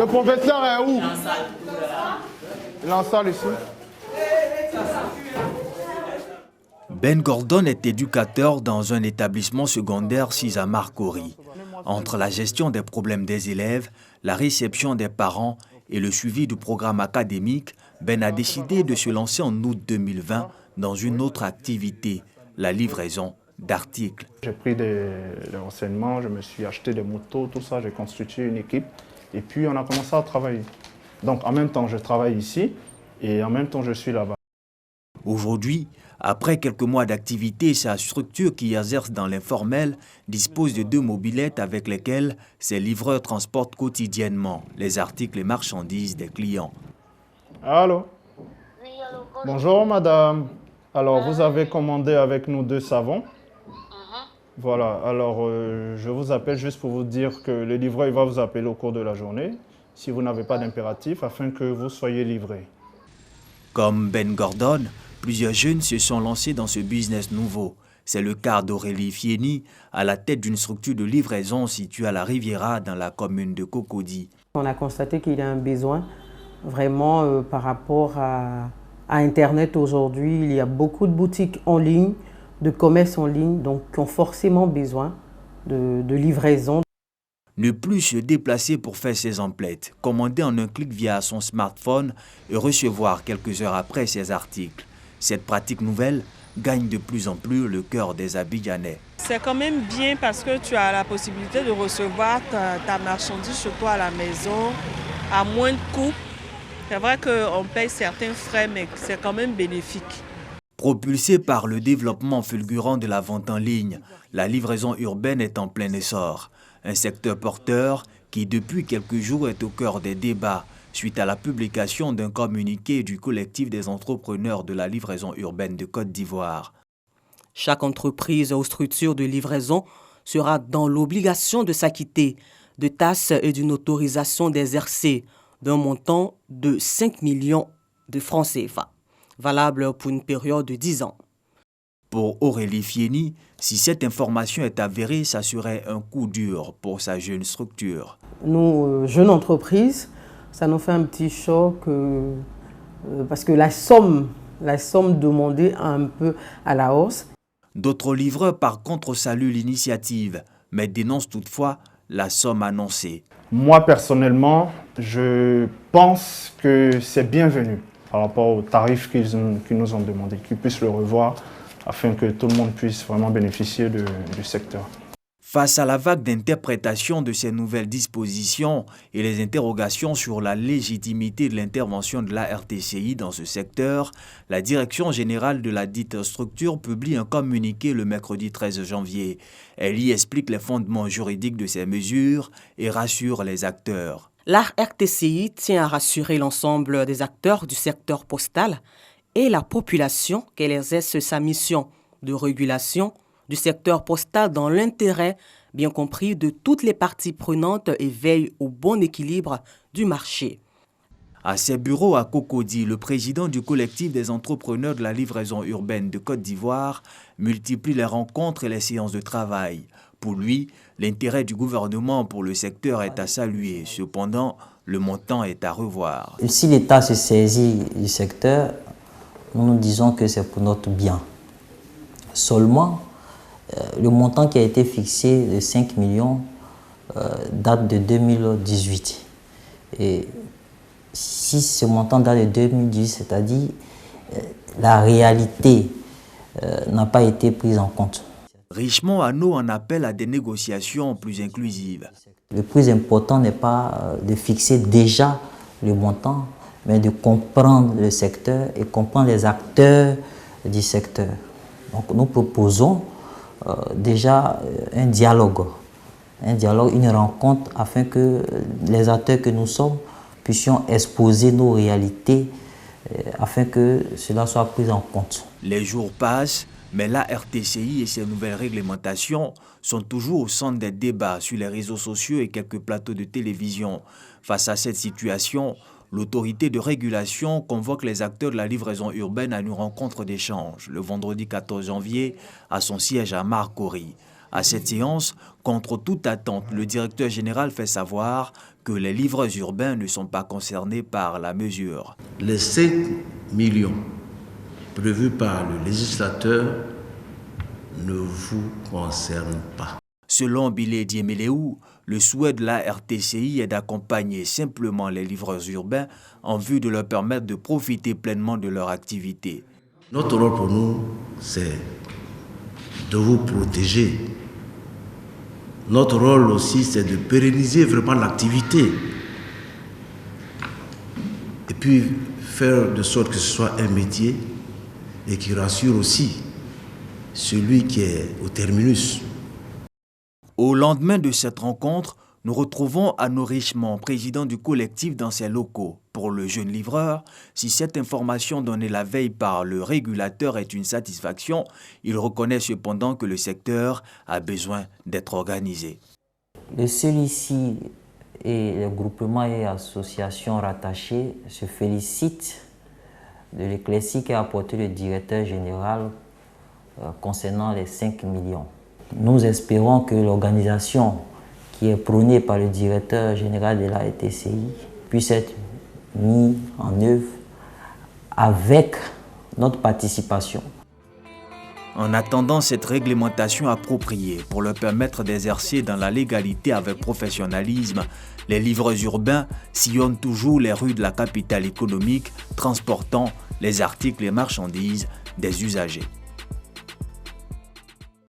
professeur est où? Il est en salle ici. Ben Gordon est éducateur dans un établissement secondaire situé à Marcory. Entre la gestion des problèmes des élèves, la réception des parents et le suivi du programme académique, Ben a décidé de se lancer en août 2020 dans une autre activité, la livraison d'articles. J'ai pris des renseignements, je me suis acheté des motos, tout ça, j'ai constitué une équipe et puis on a commencé à travailler. Donc en même temps, je travaille ici et en même temps, je suis là-bas. Aujourd'hui, après quelques mois d'activité, sa structure qui exerce dans l'informel dispose de 2 mobylettes avec lesquelles ses livreurs transportent quotidiennement les articles et marchandises des clients. Allô? Oui, allô, bonjour madame. Alors vous avez commandé avec nous 2 savons. Voilà, alors je vous appelle juste pour vous dire que le livreur il va vous appeler au cours de la journée si vous n'avez pas d'impératif afin que vous soyez livré. Comme Ben Gordon, plusieurs jeunes se sont lancés dans ce business nouveau. C'est le cas d'Aurélie Fieni, à la tête d'une structure de livraison située à la Riviera dans la commune de Cocody. On a constaté qu'il y a un besoin vraiment par rapport à Internet aujourd'hui. Il y a beaucoup de boutiques en ligne, de commerce en ligne, donc qui ont forcément besoin de livraison. Ne plus se déplacer pour faire ses emplettes, commander en un clic via son smartphone et recevoir quelques heures après ses articles. Cette pratique nouvelle gagne de plus en plus le cœur des Abidjanais. C'est quand même bien parce que tu as la possibilité de recevoir ta marchandise chez toi à la maison à moins de coûts. C'est vrai qu'on paye certains frais, mais c'est quand même bénéfique. Propulsée par le développement fulgurant de la vente en ligne, la livraison urbaine est en plein essor. Un secteur porteur qui, depuis quelques jours, est au cœur des débats suite à la publication d'un communiqué du collectif des entrepreneurs de la livraison urbaine de Côte d'Ivoire. Chaque entreprise ou structure de livraison sera dans l'obligation de s'acquitter de taxes et d'une autorisation d'exercer d'un montant de 5 millions de francs CFA, valable pour une période de 10 ans. Pour Aurélie Fieni, si cette information est avérée, ça serait un coup dur pour sa jeune structure. Nous, jeunes entreprises, ça nous fait un petit choc parce que la somme demandée est un peu à la hausse. D'autres livreurs, par contre, saluent l'initiative, mais dénoncent toutefois la somme annoncée. Moi, personnellement, je pense que c'est bienvenu par rapport aux tarifs qu'ils nous ont demandé, qu'ils puissent le revoir afin que tout le monde puisse vraiment bénéficier du secteur. Face à la vague d'interprétation de ces nouvelles dispositions et les interrogations sur la légitimité de l'intervention de la RTCI dans ce secteur, la Direction générale de la dite structure publie un communiqué le mercredi 13 janvier. Elle y explique les fondements juridiques de ces mesures et rassure les acteurs. La RTCI tient à rassurer l'ensemble des acteurs du secteur postal et la population qu'elle exerce sa mission de régulation du secteur postal dans l'intérêt, bien compris, de toutes les parties prenantes et veille au bon équilibre du marché. À ses bureaux à Cocody, le président du collectif des entrepreneurs de la livraison urbaine de Côte d'Ivoire multiplie les rencontres et les séances de travail. Pour lui, l'intérêt du gouvernement pour le secteur est à saluer. Cependant, le montant est à revoir. Si l'État se saisit du secteur, nous disons que c'est pour notre bien. Seulement, le montant qui a été fixé de 5 millions date de 2018. Et si ce montant date de 2018, c'est-à-dire la réalité n'a pas été prise en compte. Richemont Hano en appelle à des négociations plus inclusives. Le plus important n'est pas de fixer déjà le montant, mais de comprendre le secteur et comprendre les acteurs du secteur. Donc nous proposons déjà un dialogue, une rencontre afin que les acteurs que nous sommes puissions exposer nos réalités afin que cela soit pris en compte. Les jours passent, mais la RTCI et ses nouvelles réglementations sont toujours au centre des débats sur les réseaux sociaux et quelques plateaux de télévision. Face à cette situation, l'autorité de régulation convoque les acteurs de la livraison urbaine à une rencontre d'échange le vendredi 14 janvier à son siège à Marcory. À cette séance, contre toute attente, le directeur général fait savoir que les livreurs urbains ne sont pas concernés par la mesure. Les 5 millions prévus par le législateur ne vous concernent pas. Selon Bilé Diéméléou, le souhait de la RTCI est d'accompagner simplement les livreurs urbains en vue de leur permettre de profiter pleinement de leur activité. Notre rôle pour nous, c'est de vous protéger. Notre rôle aussi, c'est de pérenniser vraiment l'activité. Et puis faire de sorte que ce soit un métier et qui rassure aussi celui qui est au terminus. Au lendemain de cette rencontre, nous retrouvons Arnaud Richemont, président du collectif dans ses locaux. Pour le jeune livreur, si cette information donnée la veille par le régulateur est une satisfaction, il reconnaît cependant que le secteur a besoin d'être organisé. Le CELICI et les groupements et associations rattachées se félicitent de l'éclaircie qu'a apporté le directeur général concernant les 5 millions. Nous espérons que l'organisation qui est prônée par le directeur général de la RTCI puisse être mise en œuvre avec notre participation. En attendant cette réglementation appropriée pour leur permettre d'exercer dans la légalité avec professionnalisme, les livreurs urbains sillonnent toujours les rues de la capitale économique, transportant les articles et marchandises des usagers.